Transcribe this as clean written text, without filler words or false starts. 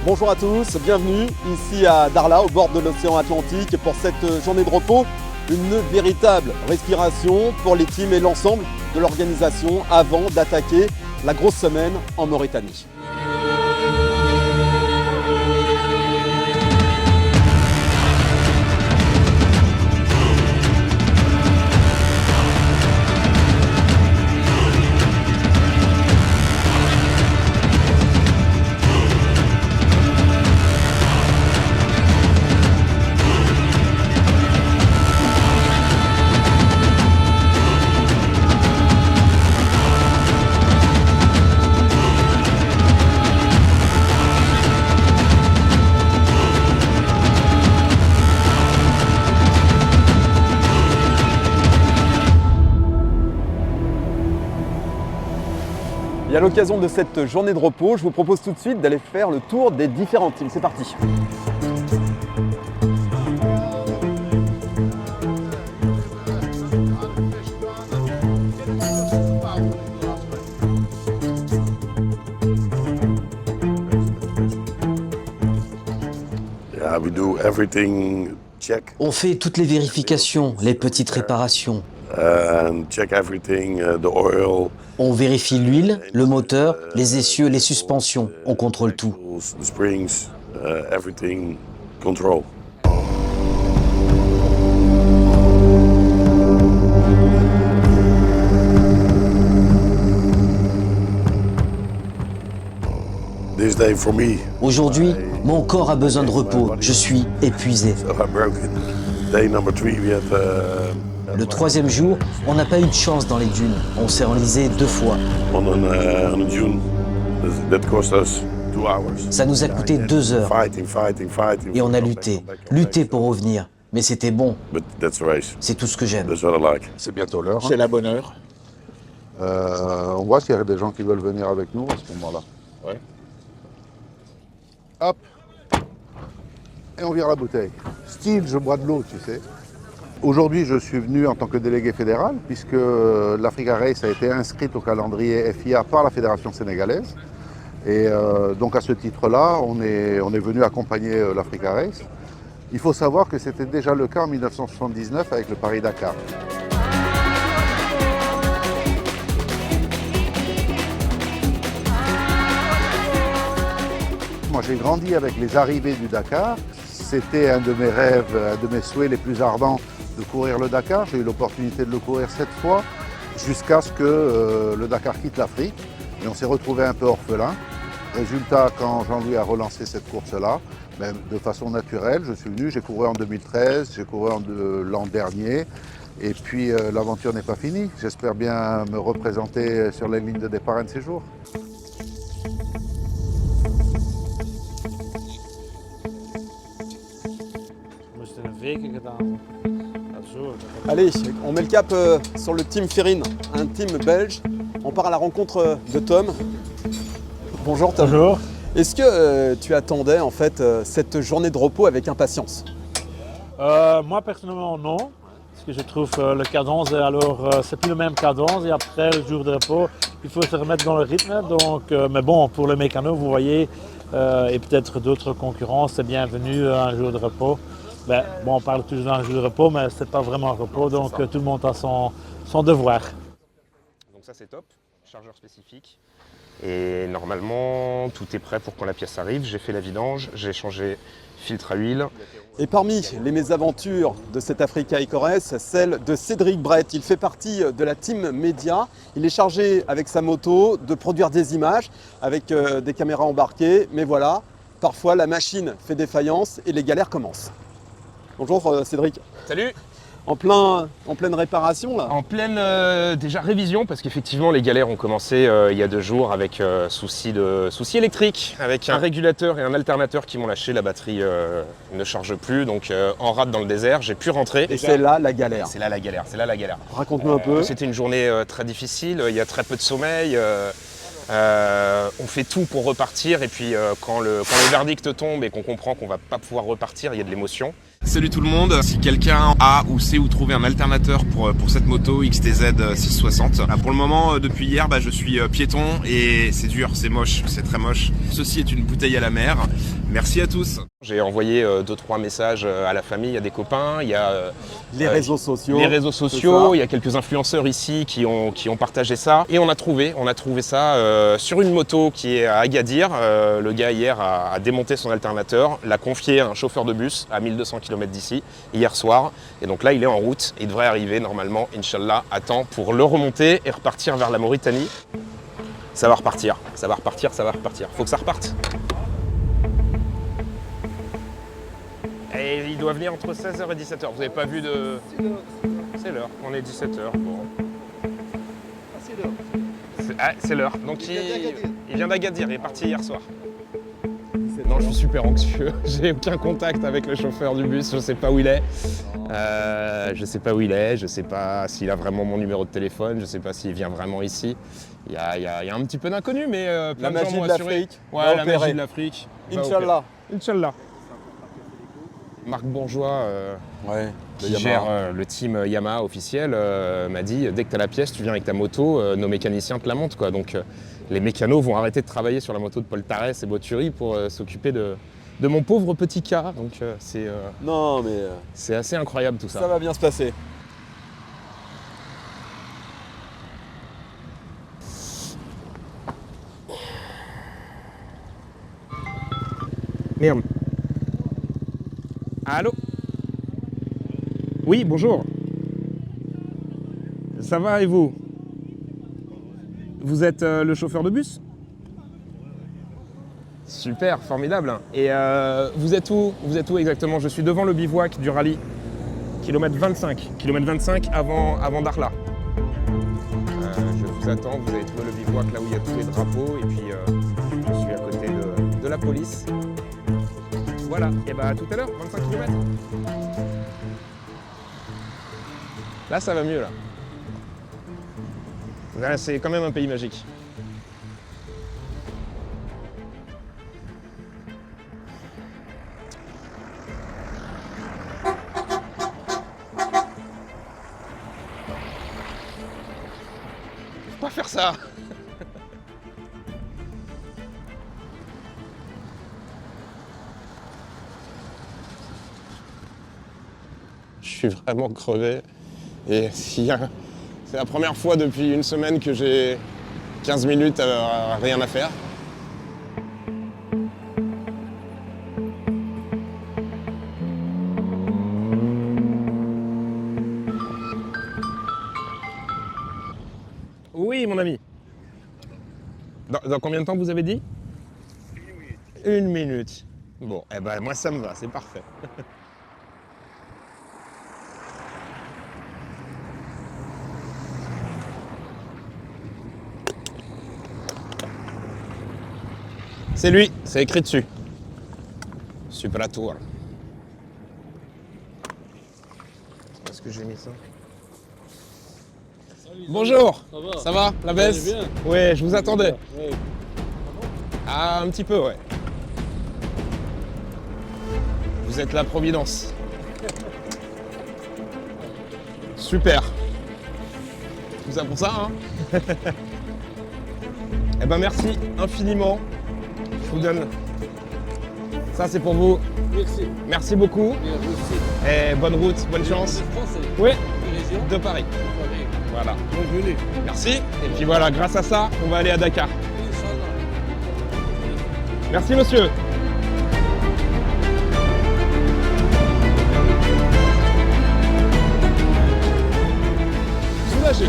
Bonjour à tous, bienvenue ici à Darla, au bord de l'océan Atlantique pour cette journée de repos. Une véritable respiration pour les teams et l'ensemble de l'organisation avant d'attaquer la grosse semaine en Mauritanie. Et à l'occasion de cette journée de repos, je vous propose tout de suite d'aller faire le tour des différentes îles. C'est parti. Yeah, we do everything check On fait toutes les vérifications, les petites réparations. and check everything, the oil, On vérifie l'huile, le moteur, les essieux, les suspensions. On contrôle tout. the springs, everything control. This day for me, Aujourd'hui, mon corps a besoin de repos. Je suis épuisé. so I'm broken. Day number 3, we had Le troisième jour, on n'a pas eu de chance dans les dunes. On s'est enlisé 2 fois. on a dune that cost us 2 hours. Ça nous a coûté 2 heures. Fighting. Et on a lutté pour revenir. Mais c'était bon. But that's the race. C'est tout ce que j'aime. That's what I like. C'est bientôt l'heure. C'est la bonne heure. On voit s'il y a des gens qui veulent venir avec nous à ce moment-là. Ouais. Hop. Et on vire la bouteille. Style, je bois de l'eau, tu sais. Aujourd'hui, je suis venu en tant que délégué fédéral, puisque l'Africa Race a été inscrite au calendrier FIA par la Fédération sénégalaise. Et donc à ce titre-là, on est venu accompagner l'Africa Race. Il faut savoir que c'était déjà le cas en 1979 avec le Paris-Dakar. Moi, j'ai grandi avec les arrivées du Dakar. C'était un de mes rêves, un de mes souhaits les plus ardents de courir le Dakar. J'ai eu l'opportunité de le courir 7 fois jusqu'à ce que le Dakar quitte l'Afrique. Et on s'est retrouvé un peu orphelin. Résultat, quand Jean-Louis a relancé cette course-là, de façon naturelle, je suis venu, j'ai couru en 2013, j'ai couru l'an dernier. Et puis l'aventure n'est pas finie. J'espère bien me représenter sur les lignes de départ un de ces jours. We moesten een weken gedaan. Ja, zo. Allez, on met le cap sur le team Ferrine, un team belge. On part à la rencontre de Tom. Bonjour Tom. Bonjour. Est-ce que tu attendais en fait cette journée de repos avec impatience? Moi personnellement non, parce que je trouve le cadence, alors c'est plus le même cadence et après le jour de repos, il faut se remettre dans le rythme. Donc, mais bon, pour le mécano, vous voyez, et peut-être d'autres concurrents, c'est bienvenu un jour de repos. Ben, bon, on parle toujours d'un jour de repos, mais c'est pas vraiment un repos, donc tout le monde a son devoir. Donc ça c'est top, chargeur spécifique. Et normalement tout est prêt pour quand la pièce arrive. J'ai fait la vidange, j'ai changé filtre à huile. Et parmi les mésaventures de cette Africa Race, celle de Cédric Brett. Il fait partie de la team média. Il est chargé avec sa moto de produire des images avec des caméras embarquées. Mais voilà, parfois la machine fait défaillance et les galères commencent. Bonjour Cédric. Salut. En pleine réparation là. En pleine déjà révision parce qu'effectivement les galères ont commencé il y a 2 jours avec souci électrique, avec un régulateur et un alternateur qui m'ont lâché, la batterie ne charge plus, donc en rade dans le désert, j'ai pu rentrer. Et c'est là la galère. C'est là la galère. Raconte-nous un peu. C'était une journée très difficile, il y a très peu de sommeil. On fait tout pour repartir et puis quand le verdict tombe et qu'on comprend qu'on va pas pouvoir repartir, il y a de l'émotion. Salut tout le monde, si quelqu'un a ou sait où trouver un alternateur pour cette moto XTZ 660. Pour le moment, depuis hier, je suis piéton et c'est dur, c'est moche, c'est très moche. Ceci est une bouteille à la mer. Merci à tous. J'ai envoyé 2-3 messages à la famille, à des copains, il y a Les réseaux sociaux. les réseaux sociaux, il y a quelques influenceurs ici qui ont partagé ça. Et on a trouvé ça sur une moto qui est à Agadir. Le gars hier a démonté son alternateur, l'a confié à un chauffeur de bus à 1200 km d'ici, hier soir. Et donc là, il est en route. Il devrait arriver normalement, Inch'Allah, à temps pour le remonter et repartir vers la Mauritanie. Ça va repartir, ça va repartir, ça va repartir. Faut que ça reparte. Et il doit venir entre 16h et 17h. Vous n'avez pas vu de... C'est l'heure, on est 17h. Bon. C'est l'heure. Donc il vient d'Agadir, il est parti hier soir. Non, je suis super anxieux. J'ai aucun contact avec le chauffeur du bus, je sais pas où il est. Je sais pas où il est, je sais pas s'il a vraiment mon numéro de téléphone, je sais pas s'il vient vraiment ici. Il y a un petit peu d'inconnu, mais plein de gens m'ont assuré. Ouais, la magie de l'Afrique. Inch'Allah. Inch'Allah. Marc Bourgeois, qui gère le team Yamaha officiel, m'a dit dès que tu as la pièce, tu viens avec ta moto, nos mécaniciens te la montent, quoi. Donc les mécanos vont arrêter de travailler sur la moto de Paul Tarès et Boturi pour s'occuper de mon pauvre petit cas. Donc Non, mais c'est assez incroyable tout ça. ça va bien se passer. Merde. Allô? Oui, bonjour. Ça va et vous? Vous êtes le chauffeur de bus? Super, formidable. Et vous êtes où? Vous êtes où exactement? Je suis devant le bivouac du rallye. Kilomètre 25. Kilomètre 25 avant Darla. Je vous attends, vous avez trouvé le bivouac là où il y a tous les drapeaux. Et puis je suis à côté de la police. Voilà, et à tout à l'heure, 25 km. Là, ça va mieux, là. Là, c'est quand même un pays magique. Faut pas faire ça. Je suis vraiment crevé et c'est la première fois depuis une semaine que j'ai 15 minutes à rien à faire. Oui, mon ami. Dans combien de temps vous avez dit? 1 minute. Bon, moi ça me va, c'est parfait. C'est lui, c'est écrit dessus. Superatour. Est-ce que j'ai mis ça? Bonjour. Ça va? La baisse? Ouais, je vous attendais. Ah, un petit peu, ouais. Vous êtes la Providence. Super. Tout ça pour ça, hein? Eh ben merci infiniment. Je vous donne. Ça c'est pour vous. Merci. Merci beaucoup. Et bonne route, bonne chance. Oui, de Paris. Voilà. Merci. Et puis voilà, grâce à ça, on va aller à Dakar. Merci monsieur. Soulagé.